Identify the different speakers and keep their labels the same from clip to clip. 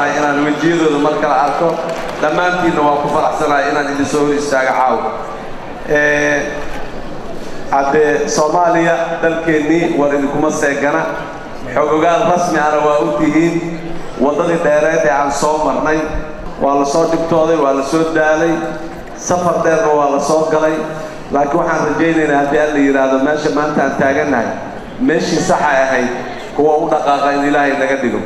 Speaker 1: faraxsanahay inaan wejiyadooda mar kale arko dhammaantiinna waan ku faraxsanahay inaan idin soo hor istaaga caawa hadde Soomaaliya dalkeennii war idinkuma seegana xogogaal rasmi ana waa u tihiin wadadii dheereed ee aan soo marnay waa la soo dhibtooday waa la soo daalay safar dheerna waa la soo galay laakiin waxaan rajaynaynaa haddii alla yiraahdo meesha maanta aan taaganahay meeshii sax ahayd kuwa u dhaqaaqa in Ilaahay naga dhigo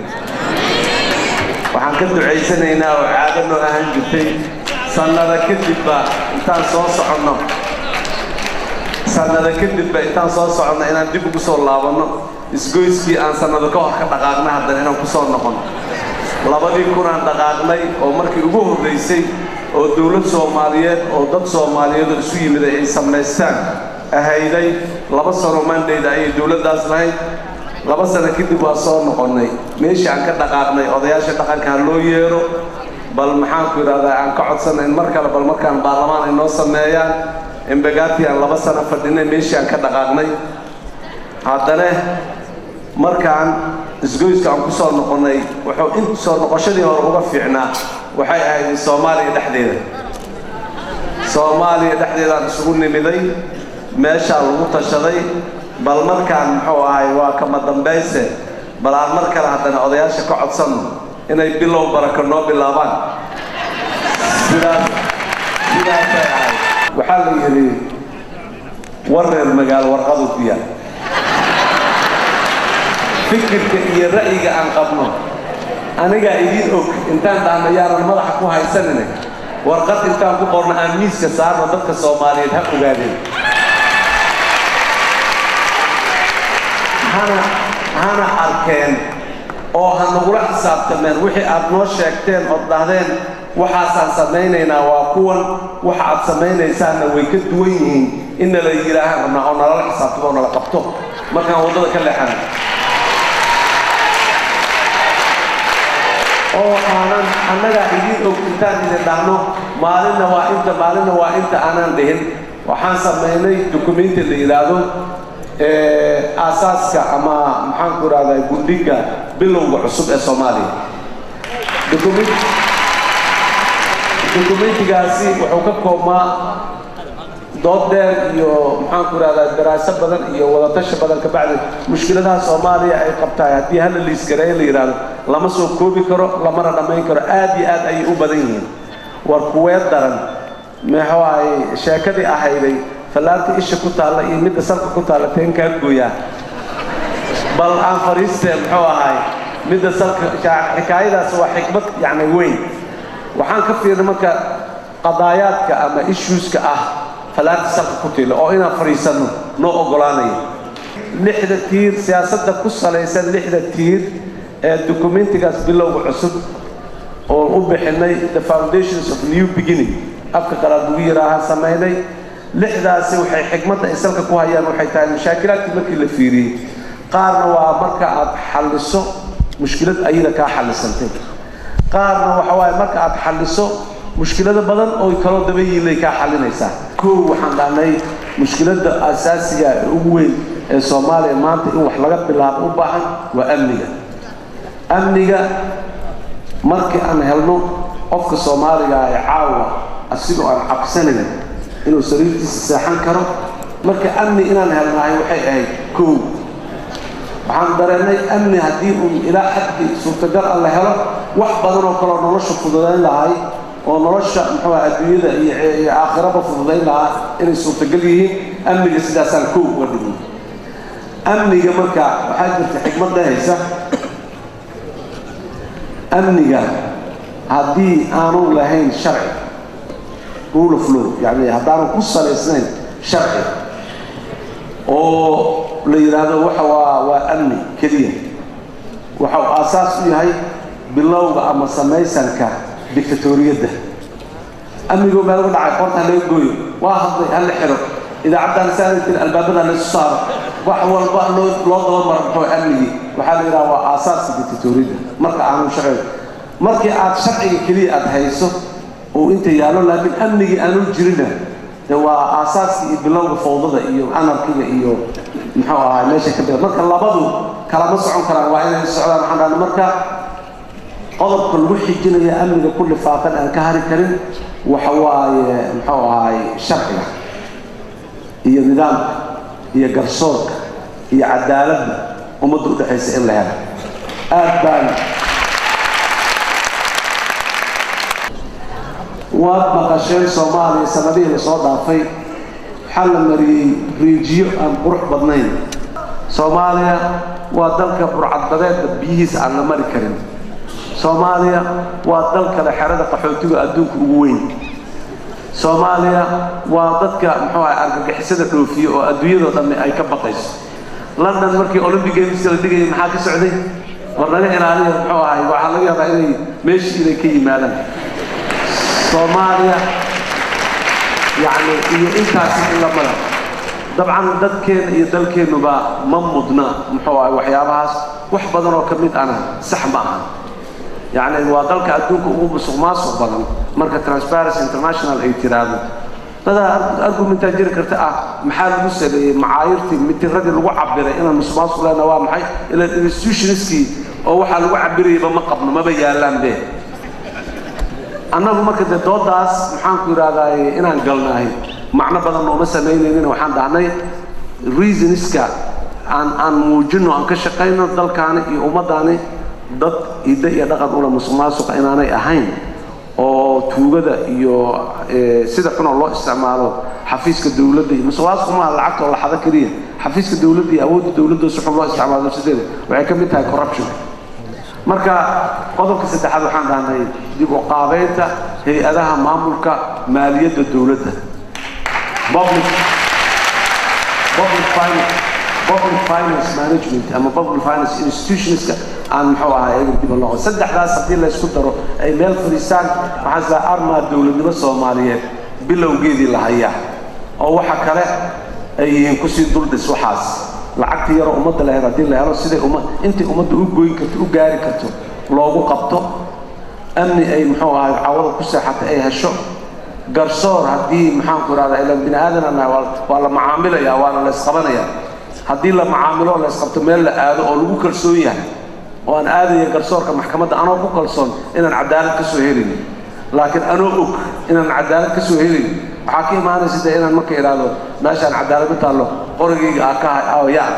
Speaker 1: waxaan ka duceysanaynaa oo caado noo ahaan jirtay sanada kadib intaan soo soconno inaan dib ugu soo laabanno isgoyskii aan sanado ka hor ka dhaqaaqna haddana inaan ku soo noqono 2000 aan dhaqaaqnay oo markii ugu horeysay oo dawlad Soomaaliyeed oo dad Soomaaliyeed isu yimid ay sameystaan ahayday 2 sano mandate ay dawladdaas lahayd 2 sano kadib waa soo noqonay meeshii aan ka dhaqaaqnay odayaasha dhaqanka loo yeero bal maxaan ku yiraahdaa aan ka codsanay mar kale bal markaan baarlamaan ay noo sameeyaan embagaati aan 2 sano fadhinay meeshii aan ka dhaqaaqnay haddana markaan isgoyska aan ku soo noqonay wuxuu inta soo noqoshadii hore uga fiicnaa waxay ahayd Soomaaliya dhexdeeda aan isugu nimiday meesha lagu tashaday bal markaan muxuu ahay waa kama dambayse bal aan mar kale haddana odayaasha ka codsan inay bilow barako noo bilaabaan sidaas waxaa la yiri wareer magaal warqadu fiya fikirka iyo ra'yiga aan qabno aniga idin og intaan dhaanayaan madaxa ku haysanina warqad intaan ku qorno aan miiska saarno dadka Soomaaliyeed ha ogaadeen hana arkeen oo hanugula xisaabtameen wixii aad noo sheegteen oo dhahdeen waxaasaan samaynaynaa waa kuwan waxa aad samaynaysaanna way ka duwan yihiin in la yiraahdana oo nala xisaabtamo oo nala qabto markaan wadada ka leexan oo aanan annaga idin og intaan idin dhahno maalinna waa inta aanan dhihin waxaan samaynay dokumenti la yiraahdo asaaska ama maxaan ku raadayay guddiga bilowga cusub ee Soomaaliya dokumentigaasi wuxuu ka koobmaa dood dheer iyo maxaan ku raadayay daraasad badan iyo wada tashi badan ka bacdi mushkiladaha Soomaaliya ay qabtaan haddii hal la iskareeyo la yiraahdo lama soo koobi karo lama dhamayn karo aad iyo aad ay u badan yihiin war kuwee daran maxay sheekadii ahayday falaarta isha ku taala iyo mid salka ku taala teenka gooya bal aan fariisteen muxuu ahay mid salka xikaayadaas waa xikmad yani weyn waxaan ka fiirnay marka qadaayaadka ama issueska falaarta salka ku taala oo inaan fariisano noo ogolaanayo 6 tiir siyaasadda ku salaysan 6 tiir ee dokumentigaas bilowga cusub oo u bixinay the foundations of new beginning afka kala ugu yiraaha sameeyay 6daasi waxay xikmadda isalka ku hayaan waxay tahay mashaakilaadkii markii la fiiriyay qaarna waa marka aad xalliso mushkilad ayada ka xallisantay qaarna waxa waay marka aad xalliso mushkilada badan oo kala dabayilay ka xallinaysa koo waxaan dhahnay mushkiladda asaasiga ugu weyn ee Soomaaliya maanta in wax laga bilaabo u baahan waa amniga markii aan helno qofka Soomaaliga ay caawa asigoo aan cabsanayn inuu sariirtiisa seexan karo marka amni inaan helnahay waxay ahayd koo waxaan dareennay amni haddii uu ilaa xaddi suurtagal la helo wax badan oo kale nolosha fududayn lahay oo nolosha muxuu adduunyada iyo aakhirada fududayn lahaa inay suurtagal yihiin amniga sidaasaan koo uga dhigno amniga marka waxaa jirta xikmad dhahaysa amniga haddii aanu lahayn sharci rule of law يعني هذا قصة الاثنين شرعي أو ليرادو وأمني كذي وحو أساسه هاي باللغة أما سميسن كديكتاتورية ده أمني جو بلغة عقارة هلا يقول واحد هلا حرق إذا عبد سالت الباب ده للصار وحول بقى لو مرة أمني وحال يراو أساس الديكتاتورية ده مركع عنه شرعي مركع عاد شرعي كذي أدهيسه وانت يالو لكن امني انو جرينا هو اساسي بلوغ فوضى iyo anarkiga iyo maxaa ahaa meesha ka dhigay marka labadu kala ma socon karaan waa inay socdaan xanaan marka qodobka lagu xijinayo amniga kulli faaqan aan ka hari karin waxa waaye muxuu ahaay sharciga iyo nidaamka iyo garsoorka iyo cadaaladda ummadda u dhaxaysa in la helo aad baan waad maqasheen Soomaaliya sanadihii la soo dhaafay xal la mariyay riijiyo aan qurux badnayn Soomaaliya waa dalka burcadbadeedka biyihiisa aan la mari karin Soomaaliya waa dalka la xirada qaxootiga adduunka ugu weyn Soomaaliya waa dadka muxuu ahay argagixisada dhoofiyo oo adduunyada dhan ay ka baqayso London markii Olympic Games la dhigay maxaa ka socday warnaga ilaaliyo muxuu ahay waxa laga yaabaa inay meeshii ka yimaadaan Soomaaliya يعني intaas in la mara dabcan dadkeena iyo dalkeenuba ma mudna muxuu ahay waxyaabahaas wax badan oo kamid ana sax ma aha يعني waa dalka adduunka ugu musuqmaasuq badan marka Transparency International ay tiraahdo dada argumenta jiri karta maxaa lagu sameeyay macaayirtii mitiradii lagu cabiray inaan musuqmaasuq leena waa maxay ila institutionski oo waxa lagu cabirayba ma qabno ma yaalaan be annagu marka doodaas maxaan ku yiraahdaa inaan galnahay macna badan oo ma sameeynayna waxaan dhahnay reasonska aan muujino aan ka shaqeyno dalkaana iyo ummadaana dad ida iyo dhaqan ula musuqmaasuq inaanay ahayn oo tuugada iyo sida xun loo isticmaalo xafiiska dawladda iyo musuqmaasuq ma lacagta la xada kaliya xafiiska dawladda iyo awoodda dawladda si xun loo isticmaalo sideeda waxay ka mid tahay corruption marka qodobka saddexaad waxaan dhahnay dib u qaabeynta hay'adaha maamulka maaliyadda dawladda public finance management ama public finance institutions aan muxuu ahay dib loo saddexdaas hadii la isku daro ay meel fariisaan waxa la armaa dawladnimo Soomaaliyeed bilowgeedii la hayaa oo waxa kale ay yihiin ku sii dul dhis waxaas lacagta yar ummadda la heeradii la helo sidii intii ummadda u gooyin karto u gaari karto loogu qabto amni ay muxuu ahay cawada ku seexatay ay hesho garsoor hadii maxaan ku raada ila bini aadana waa la macaamilaya waa la isqabanaya hadii la macaamilo la isqabto meel la aado oo lagu kalsoon yahay oo aan aadaya garsoorka maxkamadda anoo ku kalsoon inaan cadaalad ka soo helin laakiin anoo og inaan cadaalad ka soo helin waxa ka imaanaysa inaan marka iraado meeshaan cadaalad taalo qorigeyga ka ah yaa